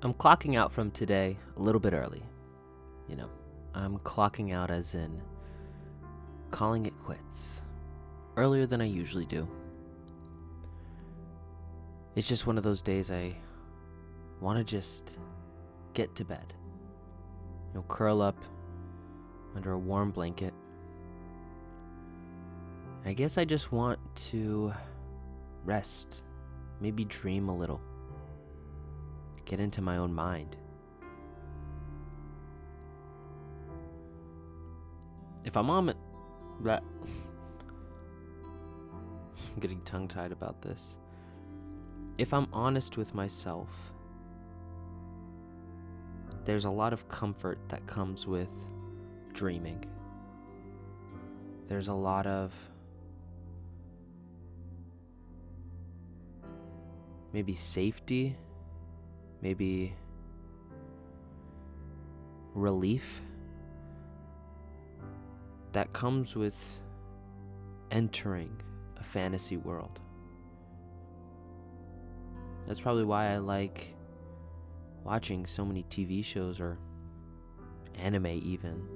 I'm clocking out from today a little bit early. You know, I'm clocking out as in calling it quits earlier than I usually do. It's just one of those days I want to just get to bed. Curl up under a warm blanket. I guess I just want to rest, maybe dream a little, get into my own mind. If I'm on it, I'm getting tongue-tied about this. If I'm honest with myself, there's a lot of comfort that comes with dreaming. There's a lot of maybe safety, maybe relief that comes with entering a fantasy world. That's probably why I like watching so many TV shows or anime even.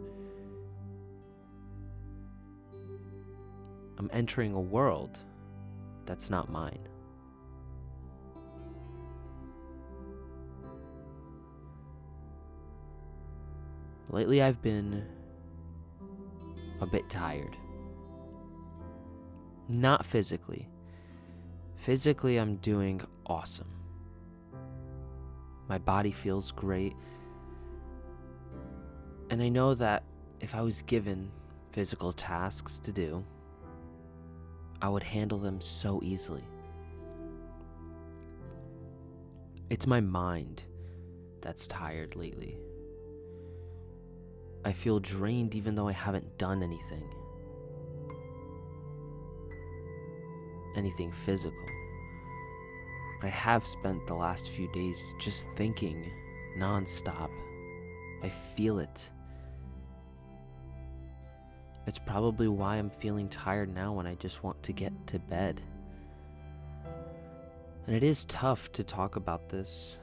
I'm entering a world that's not mine. Lately I've been a bit tired. Not physically. Physically, I'm doing awesome. My body feels great. And I know that if I was given physical tasks to do, I would handle them so easily. It's my mind that's tired lately. I feel drained even though I haven't done anything physical. But I have spent the last few days just thinking nonstop. I feel it. It's probably why I'm feeling tired now when I just want to get to bed. And it is tough to talk about this.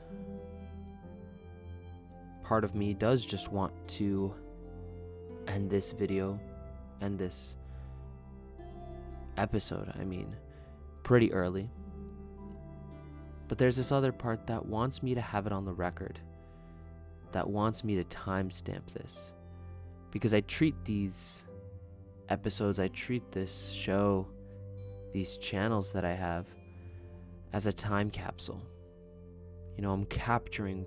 Part of me does just want to end this video, end this episode, pretty early. But there's this other part that wants me to have it on the record, that wants me to timestamp this. Because I treat these episodes, I treat this show, these channels that I have, as a time capsule. I'm capturing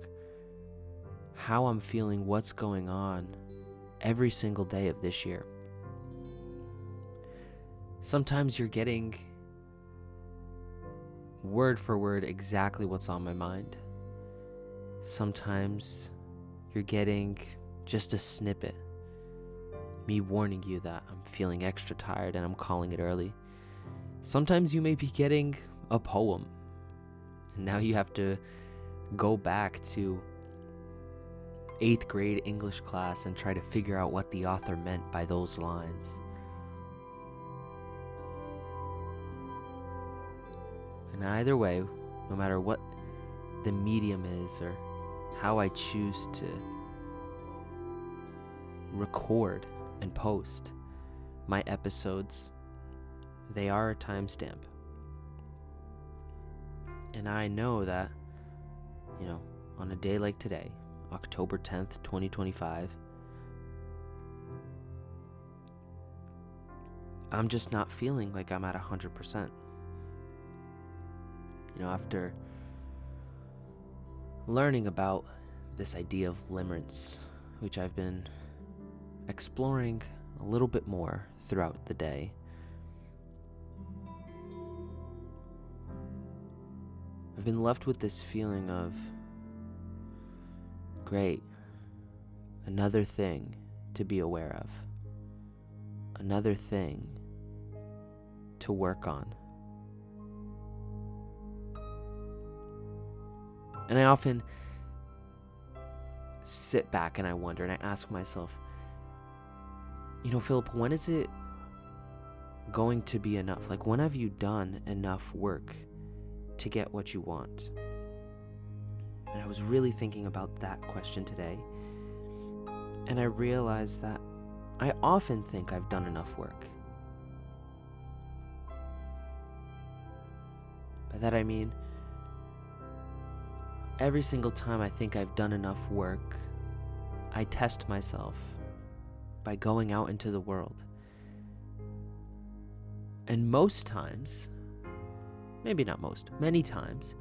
how I'm feeling, what's going on every single day of this year. Sometimes you're getting word for word exactly what's on my mind. Sometimes you're getting just a snippet, me warning you that I'm feeling extra tired and I'm calling it early. Sometimes you may be getting a poem, and now you have to go back to 8th grade English class and try to figure out what the author meant by those lines. And either way, no matter what the medium is or how I choose to record and post my episodes, they are a timestamp. And I know that, on a day like today, October 10th, 2025, I'm just not feeling like I'm at 100%. After learning about this idea of limerence, which I've been exploring a little bit more throughout the day, I've been left with this feeling of, great, another thing to be aware of, another thing to work on. And I often sit back and I wonder and I ask myself, Philip, when is it going to be enough? Like, when have you done enough work to get what you want? And I was really thinking about that question today. And I realized that I often think I've done enough work. By that I mean, every single time I think I've done enough work, I test myself by going out into the world. And most times, maybe not most, many times,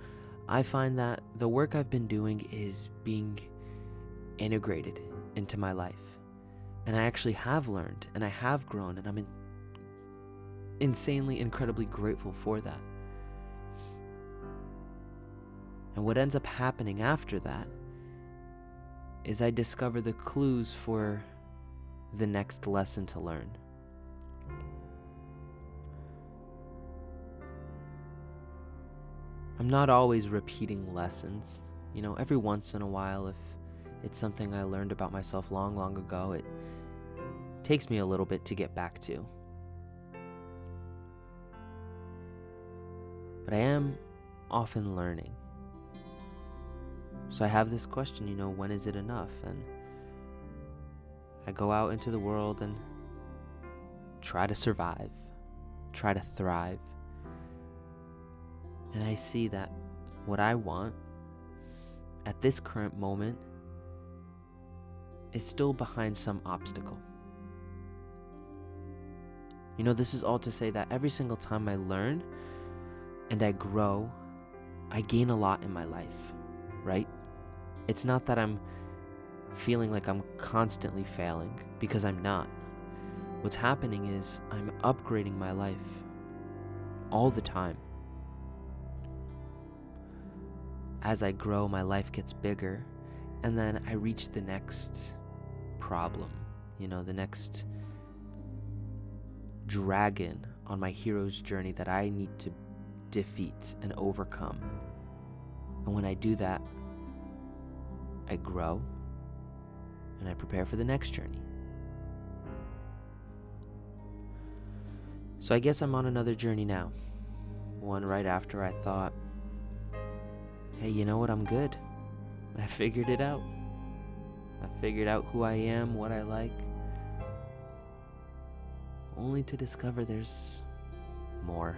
I find that the work I've been doing is being integrated into my life. And I actually have learned, and I have grown, and I'm insanely, incredibly grateful for that. And what ends up happening after that is I discover the clues for the next lesson to learn. I'm not always repeating lessons. Every once in a while, if it's something I learned about myself long, long ago, it takes me a little bit to get back to. But I am often learning. So I have this question, when is it enough? And I go out into the world and try to survive, try to thrive. And I see that what I want at this current moment is still behind some obstacle. This is all to say that every single time I learn and I grow, I gain a lot in my life, right? It's not that I'm feeling like I'm constantly failing, because I'm not. What's happening is I'm upgrading my life all the time. As I grow, my life gets bigger, and then I reach the next problem, the next dragon on my hero's journey that I need to defeat and overcome. And when I do that, I grow and I prepare for the next journey. So I guess I'm on another journey now. One right after I thought, hey, you know what? I'm good. I figured it out. I figured out who I am, what I like. Only to discover there's more.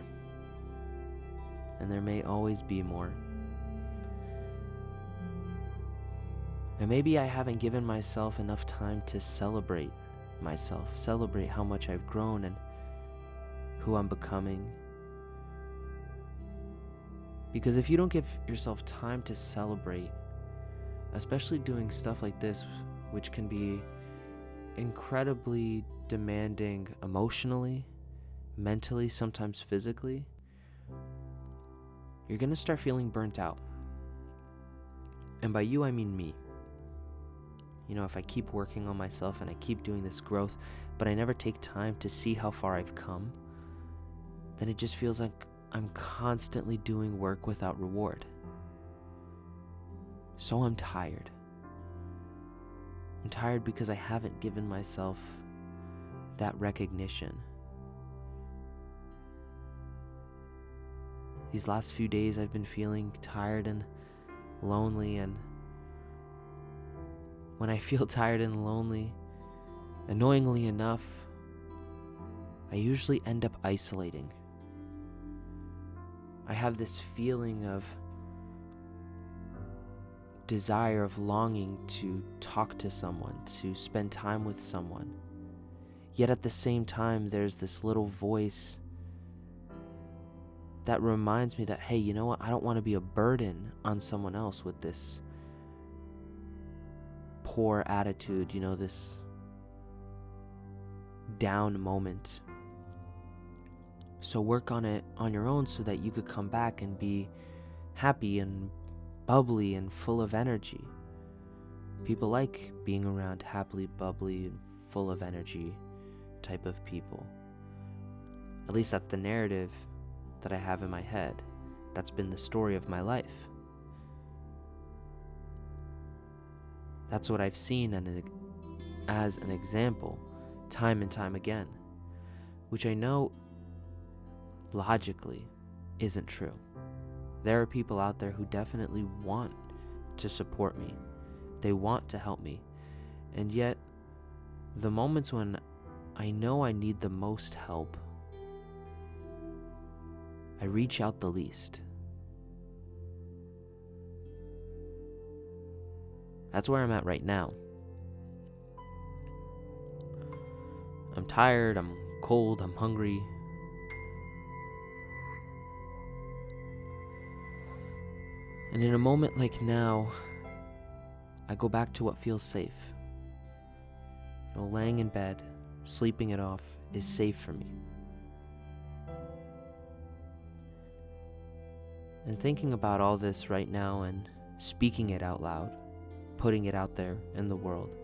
And there may always be more. And maybe I haven't given myself enough time to celebrate myself, celebrate how much I've grown and who I'm becoming. Because if you don't give yourself time to celebrate, especially doing stuff like this, which can be incredibly demanding emotionally, mentally, sometimes physically, you're going to start feeling burnt out. And by you, I mean me. If I keep working on myself and I keep doing this growth, but I never take time to see how far I've come, then it just feels like I'm constantly doing work without reward. So I'm tired. I'm tired because I haven't given myself that recognition. These last few days I've been feeling tired and lonely, and when I feel tired and lonely, annoyingly enough, I usually end up isolating. I have this feeling of desire, of longing to talk to someone, to spend time with someone. Yet at the same time, there's this little voice that reminds me that, hey, you know what? I don't want to be a burden on someone else with this poor attitude, this down moment. So work on it on your own so that you could come back and be happy and bubbly and full of energy. People like being around happily, bubbly, and full of energy type of people. At least that's the narrative that I have in my head. That's been the story of my life. That's what I've seen as an example, time and time again, which I know logically isn't true. There are people out there who definitely want to support me. They want to help me. And yet, the moments when I know I need the most help, I reach out the least. That's where I'm at right now. I'm tired, I'm cold, I'm hungry. And in a moment like now, I go back to what feels safe. Laying in bed, sleeping it off is safe for me. And thinking about all this right now and speaking it out loud, putting it out there in the world,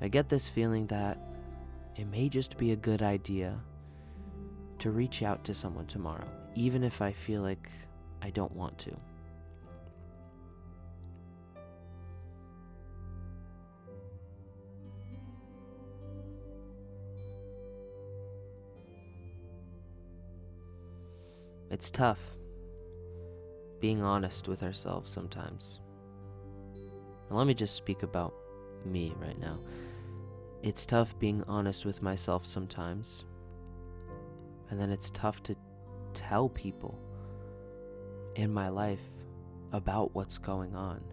I get this feeling that it may just be a good idea to reach out to someone tomorrow, even if I feel like I don't want to. It's tough being honest with ourselves sometimes. And let me just speak about me right now. It's tough being honest with myself sometimes. And then it's tough to tell people in my life about what's going on.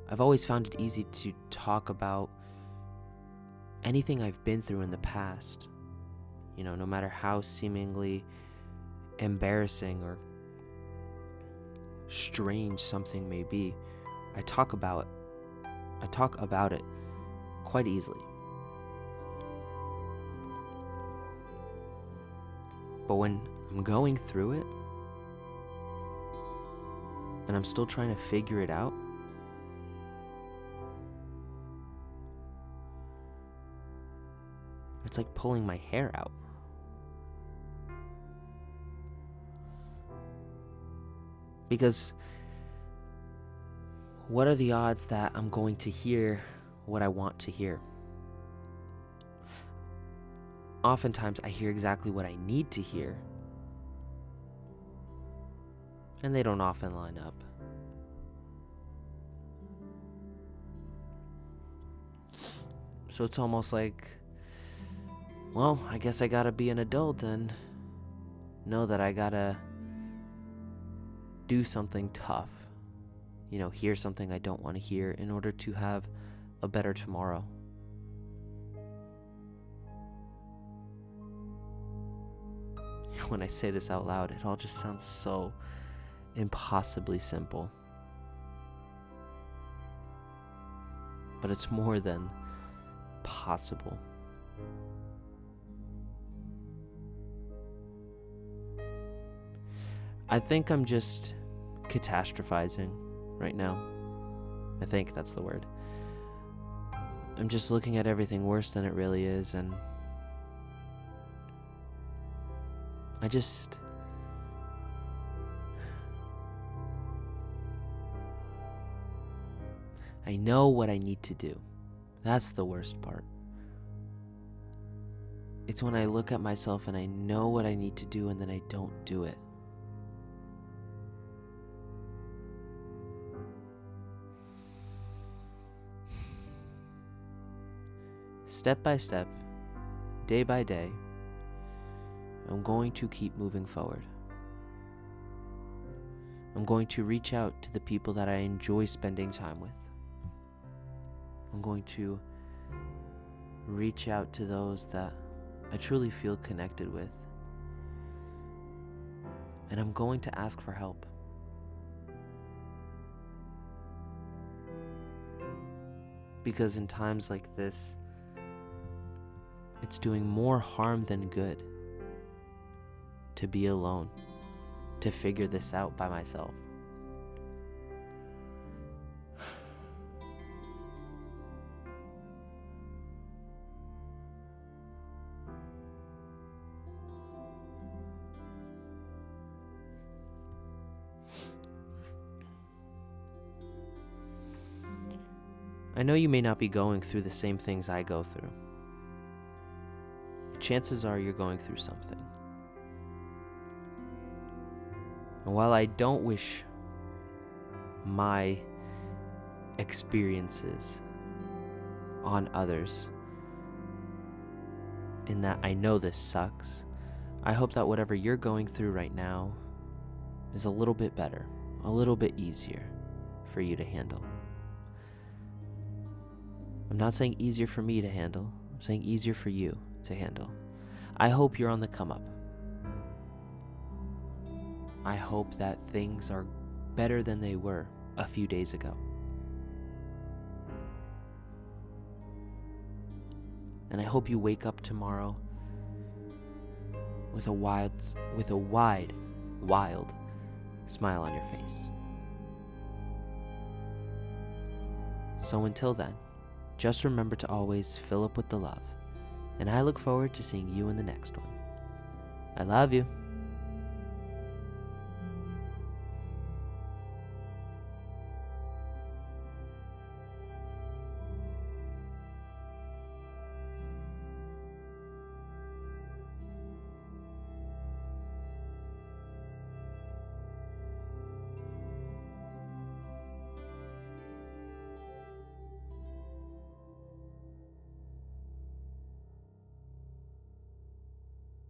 I've always found it easy to talk about anything I've been through in the past. No matter how seemingly embarrassing or strange something may be, I talk about it quite easily. But when I'm going through it and I'm still trying to figure it out, it's like pulling my hair out. Because what are the odds that I'm going to hear what I want to hear? Oftentimes I hear exactly what I need to hear, and they don't often line up. So it's almost like, well, I guess I gotta be an adult and know that I gotta do something tough, hear something I don't want to hear in order to have a better tomorrow. When I say this out loud, it all just sounds so impossibly simple. But it's more than possible. I think I'm just catastrophizing right now. I think that's the word. I'm just looking at everything worse than it really is, and I know what I need to do. That's the worst part. It's when I look at myself and I know what I need to do and then I don't do it. Step by step, day by day, I'm going to keep moving forward. I'm going to reach out to the people that I enjoy spending time with. I'm going to reach out to those that I truly feel connected with. And I'm going to ask for help. Because in times like this, it's doing more harm than good to be alone, to figure this out by myself. I know you may not be going through the same things I go through. Chances are you're going through something. And while I don't wish my experiences on others, in that I know this sucks. I hope that whatever you're going through right now is a little bit better, a little bit easier for you to handle. I'm not saying easier for me to handle, I'm saying easier for you to handle. I hope you're on the come up. I hope that things are better than they were a few days ago. And I hope you wake up tomorrow with a wide smile on your face. So until then, just remember to always fill up with the love. And I look forward to seeing you in the next one. I love you.